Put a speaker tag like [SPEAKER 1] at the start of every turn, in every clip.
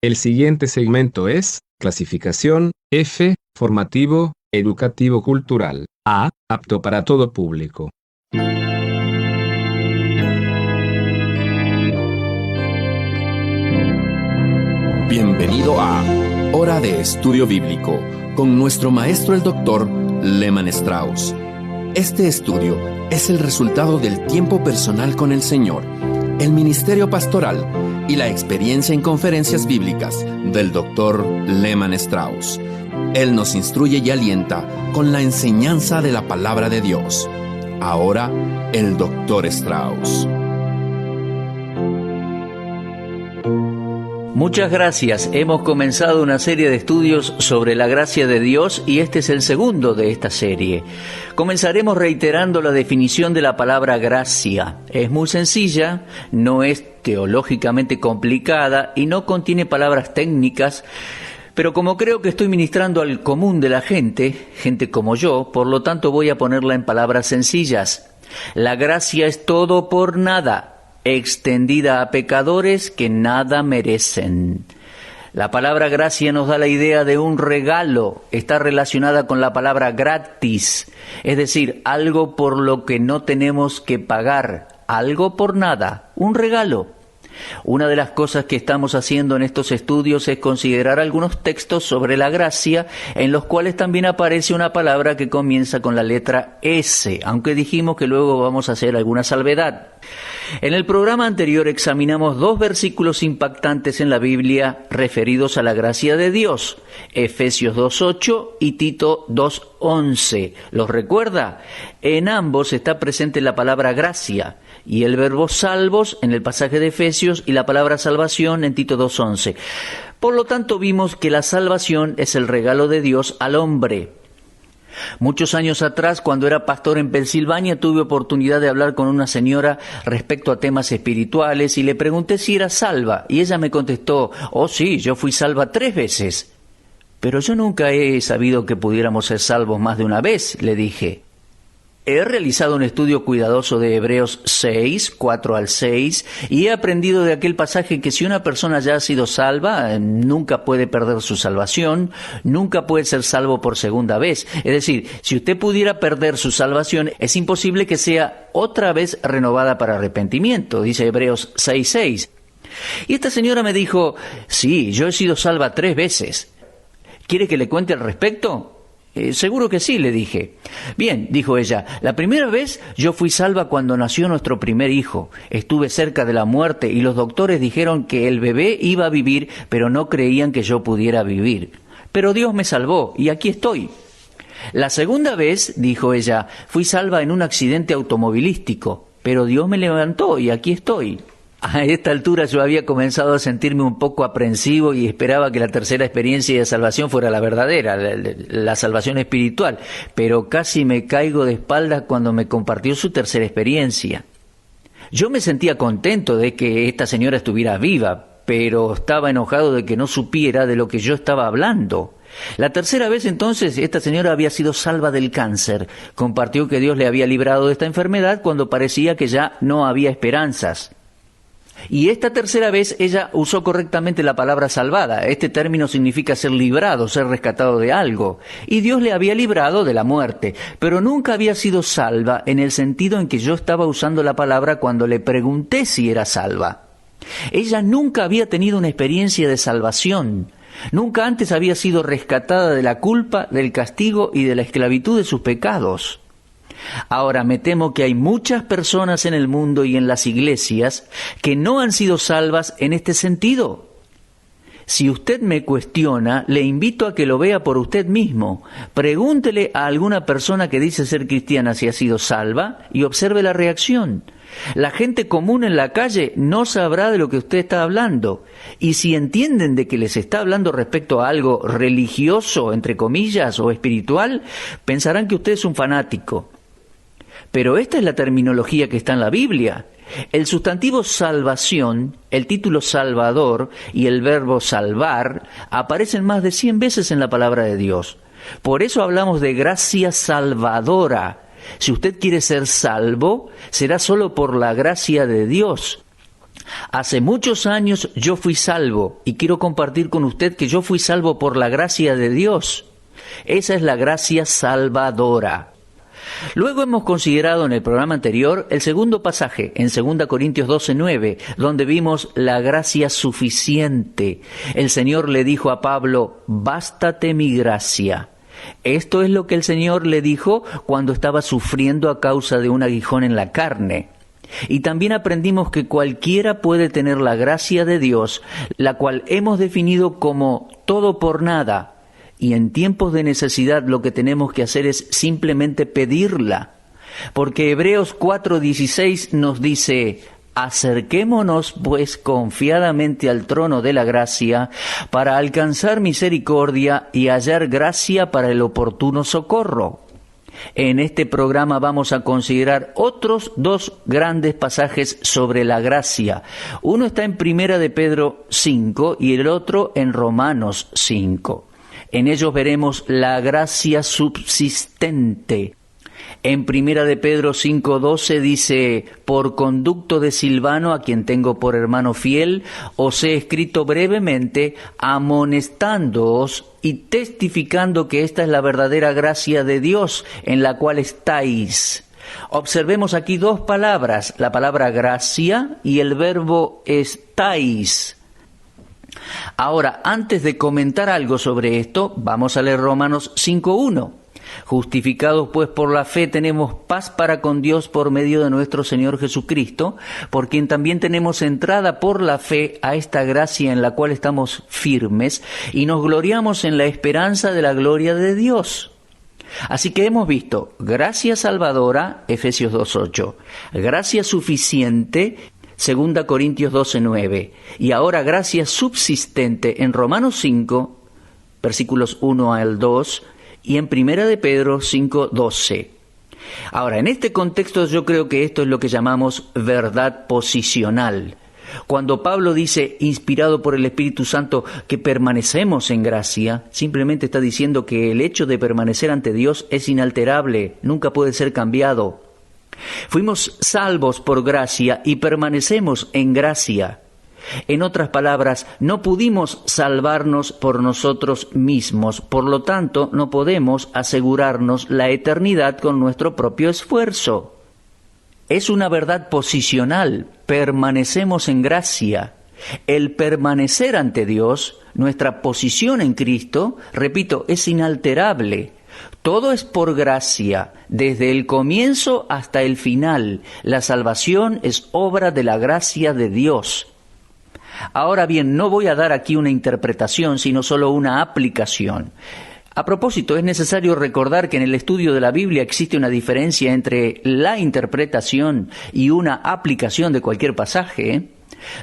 [SPEAKER 1] El siguiente segmento es clasificación F, formativo, educativo cultural. A, apto para todo público.
[SPEAKER 2] Bienvenido a Hora de Estudio Bíblico con nuestro maestro el Dr. Lehman Strauss. Este estudio es el resultado del tiempo personal con el Señor, el ministerio pastoral y la experiencia en conferencias bíblicas del Dr. Lehman Strauss. Él nos instruye y alienta con la enseñanza de la palabra de Dios. Ahora, el Dr. Strauss.
[SPEAKER 3] Muchas gracias. Hemos comenzado una serie de estudios sobre la gracia de Dios y este es el segundo de esta serie. Comenzaremos reiterando la definición de la palabra gracia. Es muy sencilla, no es teológicamente complicada y no contiene palabras técnicas, pero como creo que estoy ministrando al común de la gente como yo, por lo tanto voy a ponerla en palabras sencillas. La gracia es todo por nada, extendida a pecadores que nada merecen. La palabra gracia nos da la idea de un regalo, está relacionada con la palabra gratis, es decir, algo por lo que no tenemos que pagar, algo por nada, un regalo. Una de las cosas que estamos haciendo en estos estudios es considerar algunos textos sobre la gracia, en los cuales también aparece una palabra que comienza con la letra S, aunque dijimos que luego vamos a hacer alguna salvedad. En el programa anterior examinamos dos versículos impactantes en la Biblia referidos a la gracia de Dios, Efesios 2:8 y Tito 2:11. ¿Los recuerda? En ambos está presente la palabra gracia y el verbo salvos en el pasaje de Efesios y la palabra salvación en Tito 2:11. Por lo tanto, vimos que la salvación es el regalo de Dios al hombre. Muchos años atrás, cuando era pastor en Pensilvania, tuve oportunidad de hablar con una señora respecto a temas espirituales y le pregunté si era salva y ella me contestó: «Oh sí, yo fui salva 3 veces». «Pero yo nunca he sabido que pudiéramos ser salvos más de una vez», le dije. He realizado un estudio cuidadoso de Hebreos 6, 4 al 6, y he aprendido de aquel pasaje que si una persona ya ha sido salva, nunca puede perder su salvación, nunca puede ser salvo por segunda vez. Es decir, si usted pudiera perder su salvación, es imposible que sea otra vez renovada para arrepentimiento, dice Hebreos 6, 6. Y esta señora me dijo: «Sí, yo he sido salva 3 veces. ¿Quiere que le cuente al respecto?» «Seguro que sí», le dije. «Bien», dijo ella, «la primera vez yo fui salva cuando nació nuestro primer hijo. Estuve cerca de la muerte y los doctores dijeron que el bebé iba a vivir, pero no creían que yo pudiera vivir. Pero Dios me salvó y aquí estoy». «La segunda vez», dijo ella, «fui salva en un accidente automovilístico, pero Dios me levantó y aquí estoy». A esta altura yo había comenzado a sentirme un poco aprensivo y esperaba que la tercera experiencia de salvación fuera la verdadera, la salvación espiritual, pero casi me caigo de espaldas cuando me compartió su tercera experiencia. Yo me sentía contento de que esta señora estuviera viva, pero estaba enojado de que no supiera de lo que yo estaba hablando. La tercera vez entonces esta señora había sido salva del cáncer. Compartió que Dios le había librado de esta enfermedad cuando parecía que ya no había esperanzas. Y esta tercera vez ella usó correctamente la palabra salvada. Este término significa ser librado, ser rescatado de algo. Y Dios le había librado de la muerte, pero nunca había sido salva en el sentido en que yo estaba usando la palabra cuando le pregunté si era salva. Ella nunca había tenido una experiencia de salvación. Nunca antes había sido rescatada de la culpa, del castigo y de la esclavitud de sus pecados. Ahora, me temo que hay muchas personas en el mundo y en las iglesias que no han sido salvas en este sentido. Si usted me cuestiona, le invito a que lo vea por usted mismo. Pregúntele a alguna persona que dice ser cristiana si ha sido salva y observe la reacción. La gente común en la calle no sabrá de lo que usted está hablando. Y si entienden de que les está hablando respecto a algo religioso, entre comillas, o espiritual, pensarán que usted es un fanático. Pero esta es la terminología que está en la Biblia. El sustantivo salvación, el título salvador y el verbo salvar aparecen más de 100 veces en la palabra de Dios. Por eso hablamos de gracia salvadora. Si usted quiere ser salvo, será solo por la gracia de Dios. Hace muchos años yo fui salvo y quiero compartir con usted que yo fui salvo por la gracia de Dios. Esa es la gracia salvadora. Luego hemos considerado en el programa anterior el segundo pasaje, en 2 Corintios 12:9, donde vimos la gracia suficiente. El Señor le dijo a Pablo, bástate mi gracia. Esto es lo que el Señor le dijo cuando estaba sufriendo a causa de un aguijón en la carne. Y también aprendimos que cualquiera puede tener la gracia de Dios, la cual hemos definido como todo por nada. Y en tiempos de necesidad lo que tenemos que hacer es simplemente pedirla. Porque Hebreos 4:16 nos dice, acerquémonos pues confiadamente al trono de la gracia para alcanzar misericordia y hallar gracia para el oportuno socorro. En este programa vamos a considerar otros dos grandes pasajes sobre la gracia. Uno está en 1 de Pedro 5 y el otro en Romanos 5. En ellos veremos la gracia subsistente. En 1 de Pedro 5:12 dice, por conducto de Silvano, a quien tengo por hermano fiel, os he escrito brevemente, amonestándoos y testificando que esta es la verdadera gracia de Dios en la cual estáis. Observemos aquí dos palabras, la palabra gracia y el verbo estáis. Ahora, antes de comentar algo sobre esto, vamos a leer Romanos 5:1. Justificados pues por la fe tenemos paz para con Dios por medio de nuestro Señor Jesucristo, por quien también tenemos entrada por la fe a esta gracia en la cual estamos firmes y nos gloriamos en la esperanza de la gloria de Dios. Así que hemos visto gracia salvadora, Efesios 2:8, gracia suficiente, 2 Corintios 12:9, y ahora gracia subsistente en Romanos 5, versículos 1 al 2, y en 1 de Pedro 5:12. Ahora, en este contexto yo creo que esto es lo que llamamos verdad posicional. Cuando Pablo dice, inspirado por el Espíritu Santo, que permanecemos en gracia, simplemente está diciendo que el hecho de permanecer ante Dios es inalterable, nunca puede ser cambiado. Fuimos salvos por gracia y permanecemos en gracia. En otras palabras, no pudimos salvarnos por nosotros mismos, por lo tanto, no podemos asegurarnos la eternidad con nuestro propio esfuerzo. Es una verdad posicional, permanecemos en gracia. El permanecer ante Dios, nuestra posición en Cristo, repito, es inalterable. Todo es por gracia, desde el comienzo hasta el final. La salvación es obra de la gracia de Dios. Ahora bien, no voy a dar aquí una interpretación, sino solo una aplicación. A propósito, es necesario recordar que en el estudio de la Biblia existe una diferencia entre la interpretación y una aplicación de cualquier pasaje.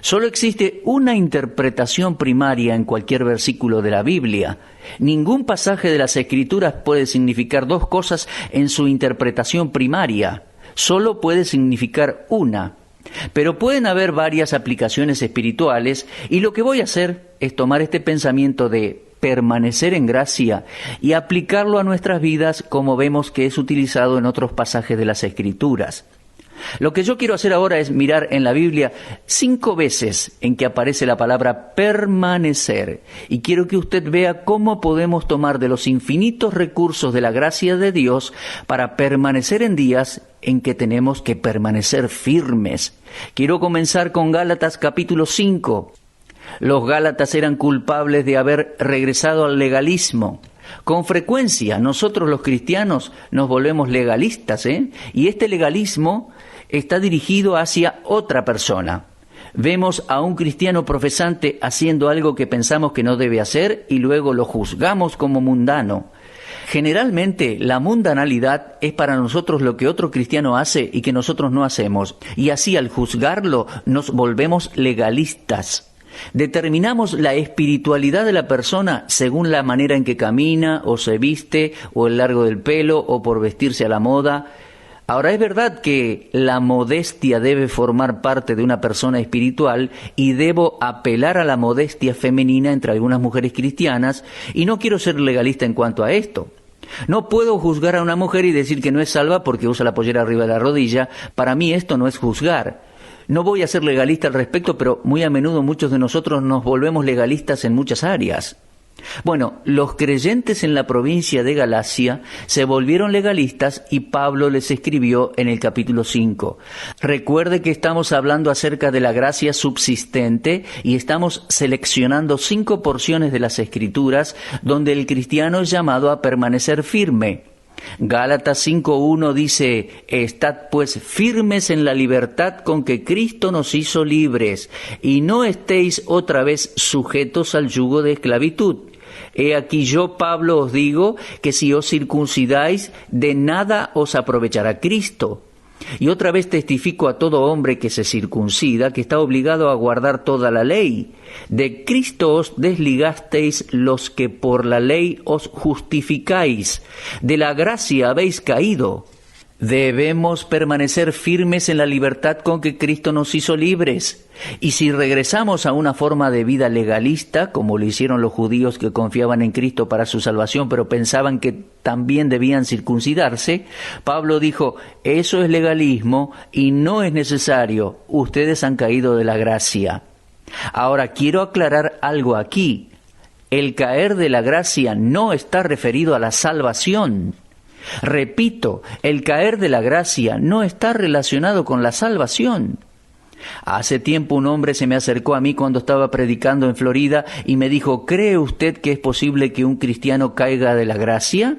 [SPEAKER 3] Solo existe una interpretación primaria en cualquier versículo de la Biblia. Ningún pasaje de las Escrituras puede significar dos cosas en su interpretación primaria. Solo puede significar una. Pero pueden haber varias aplicaciones espirituales y lo que voy a hacer es tomar este pensamiento de permanecer en gracia y aplicarlo a nuestras vidas como vemos que es utilizado en otros pasajes de las Escrituras. Lo que yo quiero hacer ahora es mirar en la Biblia 5 veces en que aparece la palabra permanecer y quiero que usted vea cómo podemos tomar de los infinitos recursos de la gracia de Dios para permanecer en días en que tenemos que permanecer firmes. Quiero comenzar con Gálatas capítulo 5. Los Gálatas eran culpables de haber regresado al legalismo. Con frecuencia nosotros los cristianos nos volvemos legalistas, y este legalismo está dirigido hacia otra persona. Vemos a un cristiano profesante haciendo algo que pensamos que no debe hacer y luego lo juzgamos como mundano. Generalmente la mundanalidad es para nosotros lo que otro cristiano hace y que nosotros no hacemos, y así al juzgarlo nos volvemos legalistas. Determinamos la espiritualidad de la persona según la manera en que camina o se viste o el largo del pelo o por vestirse a la moda. Ahora, es verdad que la modestia debe formar parte de una persona espiritual y debo apelar a la modestia femenina entre algunas mujeres cristianas y no quiero ser legalista en cuanto a esto. No puedo juzgar a una mujer y decir que no es salva porque usa la pollera arriba de la rodilla. Para mí esto no es juzgar. No voy a ser legalista al respecto, pero muy a menudo muchos de nosotros nos volvemos legalistas en muchas áreas. Bueno, los creyentes en la provincia de Galacia se volvieron legalistas y Pablo les escribió en el capítulo 5. Recuerde que estamos hablando acerca de la gracia subsistente y estamos seleccionando 5 porciones de las Escrituras donde el cristiano es llamado a permanecer firme. Gálatas 5:1 dice: «Estad pues firmes en la libertad con que Cristo nos hizo libres, y no estéis otra vez sujetos al yugo de esclavitud. He aquí yo, Pablo, os digo que si os circuncidáis, de nada os aprovechará Cristo. Y otra vez testifico a todo hombre que se circuncida, que está obligado a guardar toda la ley. De Cristo os desligasteis los que por la ley os justificáis. De la gracia habéis caído. Debemos permanecer firmes en la libertad con que Cristo nos hizo libres. Y si regresamos a una forma de vida legalista, como lo hicieron los judíos que confiaban en Cristo para su salvación, pero pensaban que también debían circuncidarse, Pablo dijo: eso es legalismo y no es necesario. Ustedes han caído de la gracia. Ahora, quiero aclarar algo aquí. El caer de la gracia no está referido a la salvación. Repito, el caer de la gracia no está relacionado con la salvación. Hace tiempo un hombre se me acercó a mí cuando estaba predicando en Florida y me dijo: ¿cree usted que es posible que un cristiano caiga de la gracia?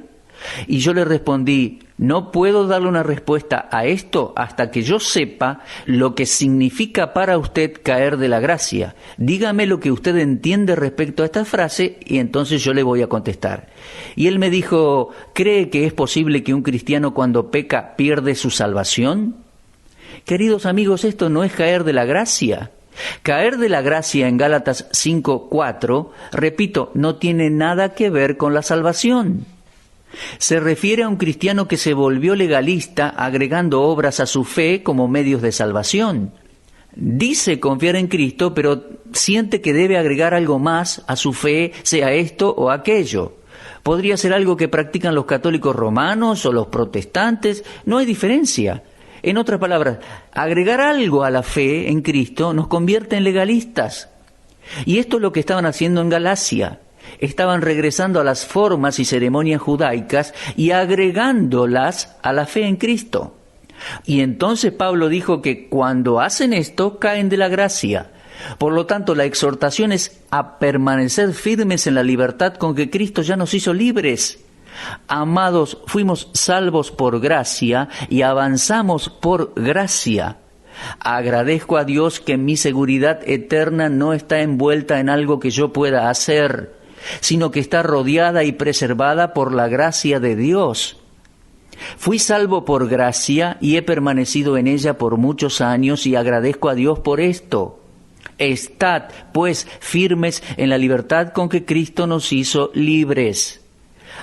[SPEAKER 3] Y yo le respondí: no puedo darle una respuesta a esto hasta que yo sepa lo que significa para usted caer de la gracia. Dígame lo que usted entiende respecto a esta frase y entonces yo le voy a contestar. Y él me dijo: ¿cree que es posible que un cristiano cuando peca pierde su salvación? Queridos amigos, esto no es caer de la gracia. Caer de la gracia en Gálatas 5:4, repito, no tiene nada que ver con la salvación. Se refiere a un cristiano que se volvió legalista agregando obras a su fe como medios de salvación. Dice confiar en Cristo, pero siente que debe agregar algo más a su fe, sea esto o aquello. Podría ser algo que practican los católicos romanos o los protestantes, no hay diferencia. En otras palabras, agregar algo a la fe en Cristo nos convierte en legalistas. Y esto es lo que estaban haciendo en Galacia. Estaban regresando a las formas y ceremonias judaicas y agregándolas a la fe en Cristo. Y entonces Pablo dijo que cuando hacen esto caen de la gracia. Por lo tanto, la exhortación es a permanecer firmes en la libertad con que Cristo ya nos hizo libres. Amados, fuimos salvos por gracia y avanzamos por gracia. Agradezco a Dios que mi seguridad eterna no está envuelta en algo que yo pueda hacer, sino que está rodeada y preservada por la gracia de Dios. Fui salvo por gracia y he permanecido en ella por muchos años y agradezco a Dios por esto. Estad, pues, firmes en la libertad con que Cristo nos hizo libres.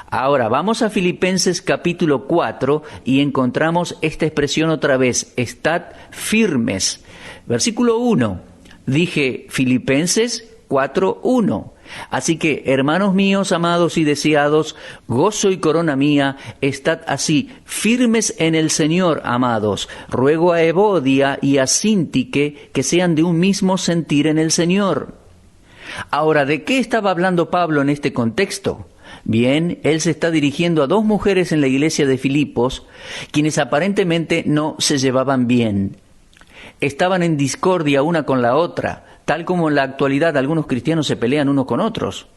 [SPEAKER 3] Ahora vamos a Filipenses capítulo 4 y encontramos esta expresión otra vez: estad firmes. Versículo 1. Dije Filipenses 4:1. Así que, hermanos míos, amados y deseados, gozo y corona mía, estad así, firmes en el Señor, amados. Ruego a Evodia y a Síntique que sean de un mismo sentir en el Señor. Ahora, ¿de qué estaba hablando Pablo en este contexto? Bien, él se está dirigiendo a dos mujeres en la iglesia de Filipos, quienes aparentemente no se llevaban bien. Estaban en discordia una con la otra, tal como en la actualidad algunos cristianos se pelean unos con otros.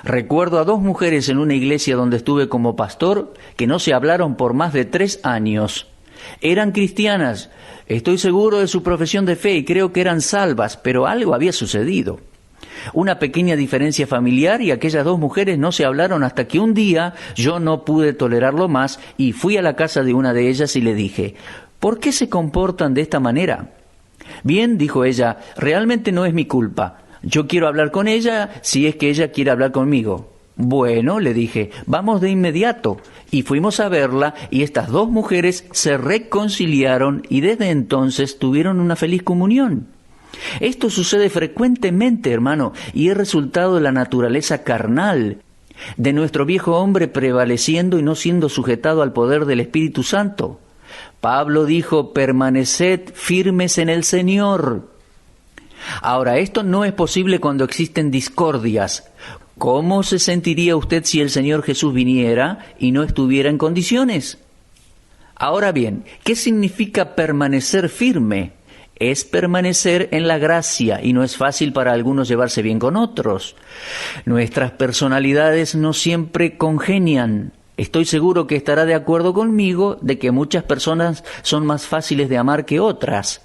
[SPEAKER 3] Recuerdo a dos mujeres en una iglesia donde estuve como pastor que no se hablaron por más de 3 años. Eran cristianas, estoy seguro de su profesión de fe y creo que eran salvas, pero algo había sucedido. Una pequeña diferencia familiar y aquellas dos mujeres no se hablaron hasta que un día yo no pude tolerarlo más y fui a la casa de una de ellas y le dije: ¿por qué se comportan de esta manera? Bien, dijo ella, realmente no es mi culpa. Yo quiero hablar con ella si es que ella quiere hablar conmigo. Bueno, le dije, vamos de inmediato. Y fuimos a verla y estas dos mujeres se reconciliaron y desde entonces tuvieron una feliz comunión. Esto sucede frecuentemente, hermano, y es resultado de la naturaleza carnal, de nuestro viejo hombre prevaleciendo y no siendo sujetado al poder del Espíritu Santo. Pablo dijo, permaneced firmes en el Señor. Ahora, esto no es posible cuando existen discordias. ¿Cómo se sentiría usted si el Señor Jesús viniera y no estuviera en condiciones? Ahora bien, ¿qué significa permanecer firme? Es permanecer en la gracia y no es fácil para algunos llevarse bien con otros. Nuestras personalidades no siempre congenian. Estoy seguro que estará de acuerdo conmigo de que muchas personas son más fáciles de amar que otras.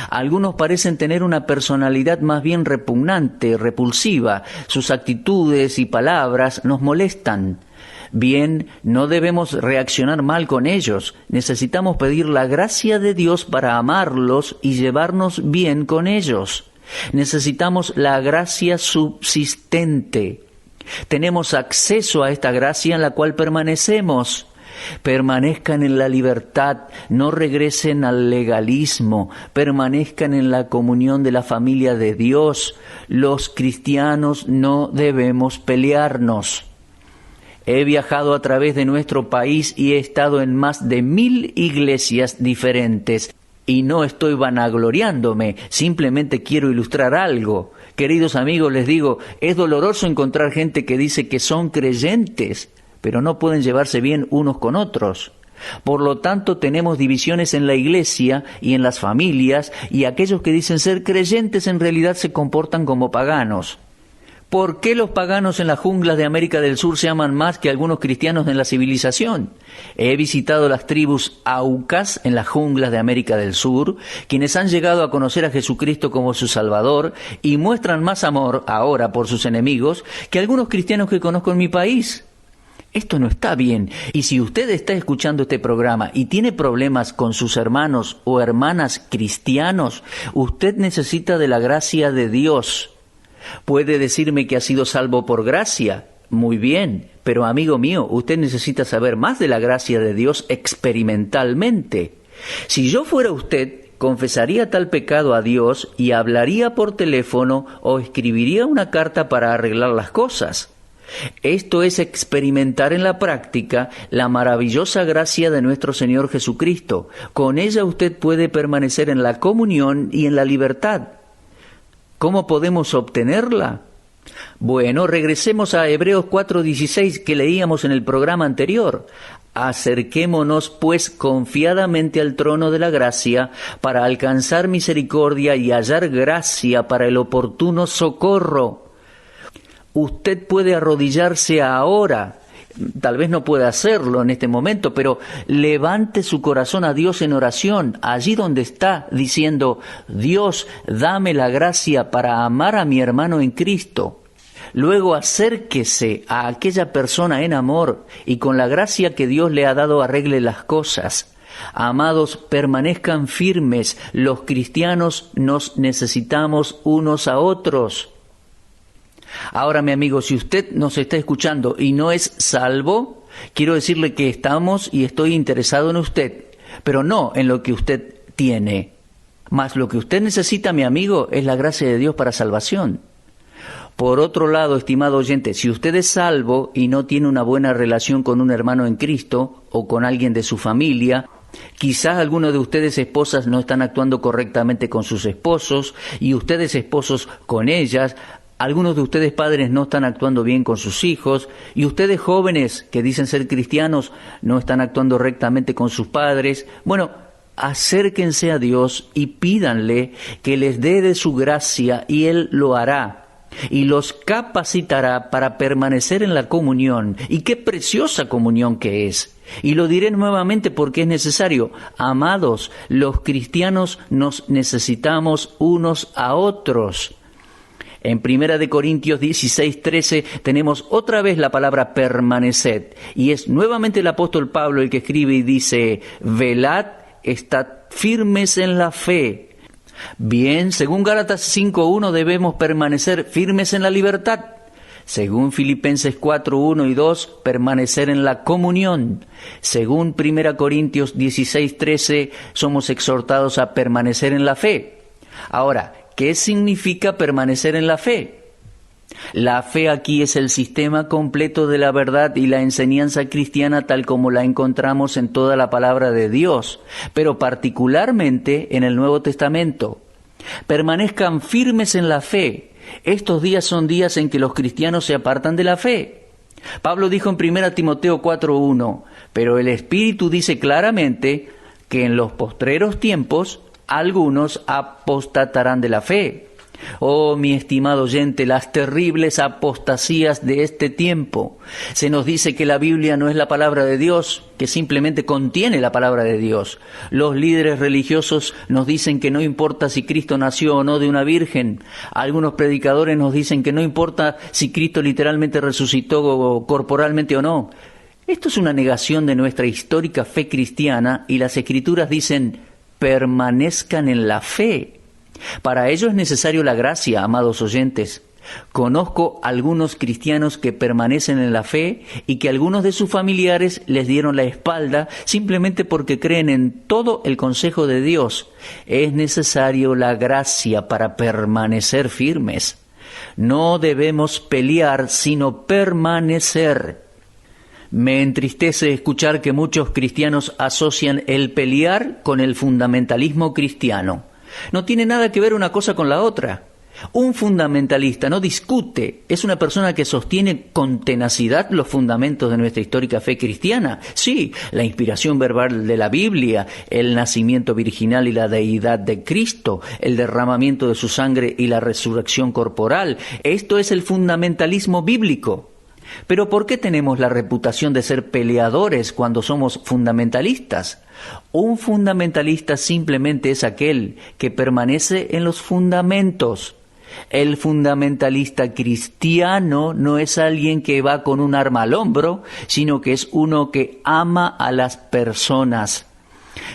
[SPEAKER 3] Algunos parecen tener una personalidad más bien repugnante, repulsiva. Sus actitudes y palabras nos molestan. Bien, no debemos reaccionar mal con ellos. Necesitamos pedir la gracia de Dios para amarlos y llevarnos bien con ellos. Necesitamos la gracia subsistente. Tenemos acceso a esta gracia en la cual permanecemos. Permanezcan en la libertad, no regresen al legalismo, permanezcan en la comunión de la familia de Dios. Los cristianos no debemos pelearnos. He viajado a través de nuestro país y he estado en más de 1000 iglesias diferentes. Y no estoy vanagloriándome, simplemente quiero ilustrar algo. Queridos amigos, les digo, es doloroso encontrar gente que dice que son creyentes, pero no pueden llevarse bien unos con otros. Por lo tanto, tenemos divisiones en la iglesia y en las familias, y aquellos que dicen ser creyentes en realidad se comportan como paganos. ¿Por qué los paganos en las junglas de América del Sur se aman más que algunos cristianos en la civilización? He visitado las tribus Aucas en las junglas de América del Sur, quienes han llegado a conocer a Jesucristo como su Salvador y muestran más amor ahora por sus enemigos que algunos cristianos que conozco en mi país. Esto no está bien, y si usted está escuchando este programa y tiene problemas con sus hermanos o hermanas cristianos, usted necesita de la gracia de Dios. Puede decirme que ha sido salvo por gracia. Muy bien, pero amigo mío, usted necesita saber más de la gracia de Dios experimentalmente. Si yo fuera usted, confesaría tal pecado a Dios y hablaría por teléfono o escribiría una carta para arreglar las cosas. Esto es experimentar en la práctica la maravillosa gracia de nuestro Señor Jesucristo. Con ella usted puede permanecer en la comunión y en la libertad. ¿Cómo podemos obtenerla? Bueno, regresemos a Hebreos 4:16 que leíamos en el programa anterior. Acerquémonos pues confiadamente al trono de la gracia para alcanzar misericordia y hallar gracia para el oportuno socorro. Usted puede arrodillarse ahora. Tal vez no pueda hacerlo en este momento, pero levante su corazón a Dios en oración, allí donde está, diciendo, Dios, dame la gracia para amar a mi hermano en Cristo. Luego acérquese a aquella persona en amor y con la gracia que Dios le ha dado arregle las cosas. Amados, permanezcan firmes. Los cristianos nos necesitamos unos a otros. Ahora, mi amigo, si usted nos está escuchando y no es salvo, quiero decirle que estamos y estoy interesado en usted, pero no en lo que usted tiene. Mas lo que usted necesita, mi amigo, es la gracia de Dios para salvación. Por otro lado, estimado oyente, si usted es salvo y no tiene una buena relación con un hermano en Cristo o con alguien de su familia, quizás algunos de ustedes esposas no están actuando correctamente con sus esposos y ustedes esposos con ellas. Algunos de ustedes padres no están actuando bien con sus hijos y ustedes jóvenes que dicen ser cristianos no están actuando rectamente con sus padres. Bueno, acérquense a Dios y pídanle que les dé de su gracia y Él lo hará y los capacitará para permanecer en la comunión. Y qué preciosa comunión que es. Y lo diré nuevamente porque es necesario. Amados, los cristianos nos necesitamos unos a otros. En 1 Corintios 16:13 tenemos otra vez la palabra permaneced, y es nuevamente el apóstol Pablo el que escribe y dice, velad, estad firmes en la fe. Bien, según Gálatas 5:1 debemos permanecer firmes en la libertad. Según Filipenses 4:1 y 2, permanecer en la comunión. Según 1 Corintios 16:13, somos exhortados a permanecer en la fe. Ahora, ¿qué significa permanecer en la fe? La fe aquí es el sistema completo de la verdad y la enseñanza cristiana tal como la encontramos en toda la palabra de Dios, pero particularmente en el Nuevo Testamento. Permanezcan firmes en la fe. Estos días son días en que los cristianos se apartan de la fe. Pablo dijo en 1 Timoteo 4:1, pero el Espíritu dice claramente que en los postreros tiempos algunos apostatarán de la fe. Oh, mi estimado oyente, las terribles apostasías de este tiempo. Se nos dice que la Biblia no es la palabra de Dios, que simplemente contiene la palabra de Dios. Los líderes religiosos nos dicen que no importa si Cristo nació o no de una virgen. Algunos predicadores nos dicen que no importa si Cristo literalmente resucitó corporalmente o no. Esto es una negación de nuestra histórica fe cristiana y las Escrituras dicen, permanezcan en la fe. Para ello es necesario la gracia, amados oyentes. Conozco algunos cristianos que permanecen en la fe y que algunos de sus familiares les dieron la espalda simplemente porque creen en todo el consejo de Dios. Es necesario la gracia para permanecer firmes. No debemos pelear, sino permanecer. Me entristece escuchar que muchos cristianos asocian el pelear con el fundamentalismo cristiano. No tiene nada que ver una cosa con la otra. Un fundamentalista no discute, es una persona que sostiene con tenacidad los fundamentos de nuestra histórica fe cristiana. Sí, la inspiración verbal de la Biblia, el nacimiento virginal y la deidad de Cristo, el derramamiento de su sangre y la resurrección corporal. Esto es el fundamentalismo bíblico. Pero ¿por qué tenemos la reputación de ser peleadores cuando somos fundamentalistas? Un fundamentalista simplemente es aquel que permanece en los fundamentos. El fundamentalista cristiano no es alguien que va con un arma al hombro, sino que es uno que ama a las personas.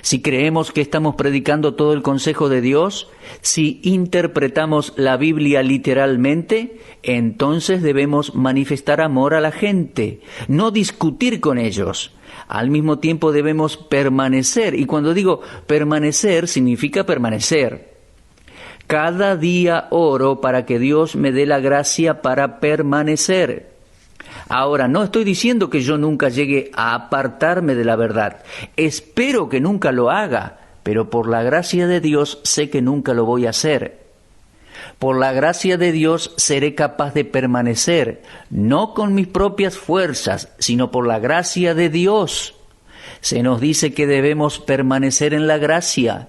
[SPEAKER 3] Si creemos que estamos predicando todo el consejo de Dios, si interpretamos la Biblia literalmente, entonces debemos manifestar amor a la gente, no discutir con ellos. Al mismo tiempo debemos permanecer, y cuando digo permanecer, significa permanecer. Cada día oro para que Dios me dé la gracia para permanecer. Ahora, no estoy diciendo que yo nunca llegue a apartarme de la verdad. Espero que nunca lo haga, pero por la gracia de Dios sé que nunca lo voy a hacer. Por la gracia de Dios seré capaz de permanecer, no con mis propias fuerzas, sino por la gracia de Dios. Se nos dice que debemos permanecer en la gracia.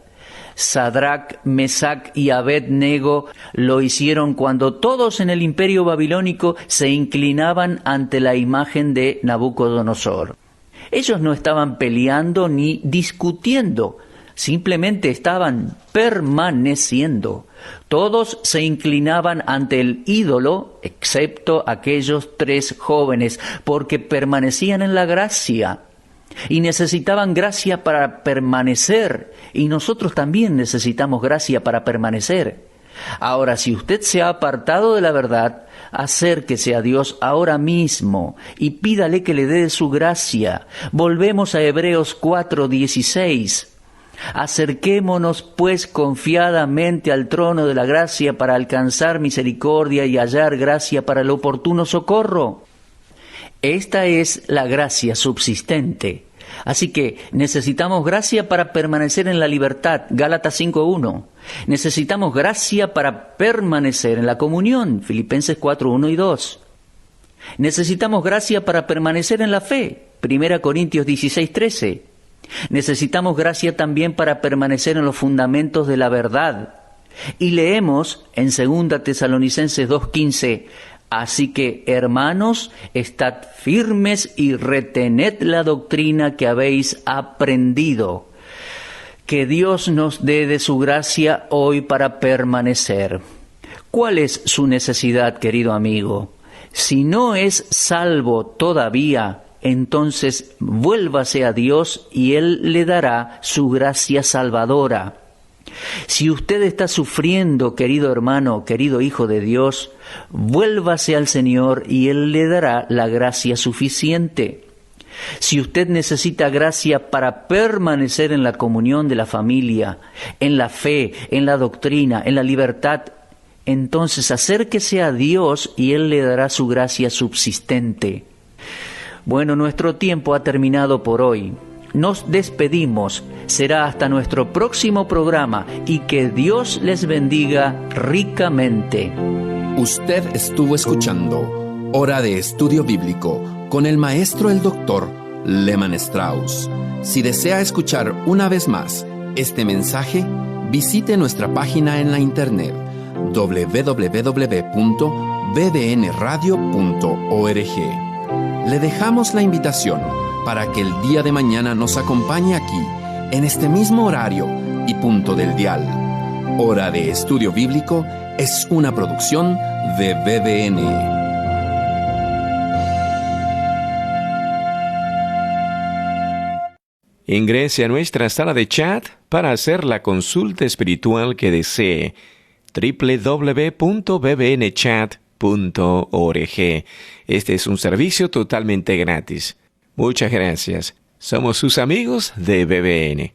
[SPEAKER 3] Sadrac, Mesac y Abed-nego lo hicieron cuando todos en el imperio babilónico se inclinaban ante la imagen de Nabucodonosor. Ellos no estaban peleando ni discutiendo, simplemente estaban permaneciendo. Todos se inclinaban ante el ídolo, excepto aquellos 3 jóvenes, porque permanecían en la gracia. Y necesitaban gracia para permanecer, y nosotros también necesitamos gracia para permanecer. Ahora, si usted se ha apartado de la verdad, acérquese a Dios ahora mismo y pídale que le dé su gracia. Volvemos a Hebreos 4:16. Acerquémonos pues confiadamente al trono de la gracia para alcanzar misericordia y hallar gracia para el oportuno socorro. Esta es la gracia subsistente. Así que necesitamos gracia para permanecer en la libertad, Gálatas 5:1. Necesitamos gracia para permanecer en la comunión, Filipenses 4:1 y 2. Necesitamos gracia para permanecer en la fe, 1 Corintios 16:13. Necesitamos gracia también para permanecer en los fundamentos de la verdad. Y leemos en 2 Tesalonicenses 2:15, así que, hermanos, estad firmes y retened la doctrina que habéis aprendido. Que Dios nos dé de su gracia hoy para permanecer. ¿Cuál es su necesidad, querido amigo? Si no es salvo todavía, entonces vuélvase a Dios y Él le dará su gracia salvadora. Si usted está sufriendo, querido hermano, querido hijo de Dios, vuélvase al Señor y Él le dará la gracia suficiente. Si usted necesita gracia para permanecer en la comunión de la familia, en la fe, en la doctrina, en la libertad, entonces acérquese a Dios y Él le dará su gracia subsistente. Bueno, nuestro tiempo ha terminado por hoy. Nos despedimos. Será hasta nuestro próximo programa y que Dios les bendiga ricamente.
[SPEAKER 2] Usted estuvo escuchando Hora de Estudio Bíblico con el maestro el doctor Lehman Strauss. Si desea escuchar una vez más este mensaje, visite nuestra página en la internet www.bbnradio.org. Le dejamos la invitación para que el día de mañana nos acompañe aquí, en este mismo horario y punto del dial. Hora de Estudio Bíblico es una producción de BBN.
[SPEAKER 4] Ingrese a nuestra sala de chat para hacer la consulta espiritual que desee. www.bbnchat.org. Este es un servicio totalmente gratis. Muchas gracias. Somos sus amigos de BBN.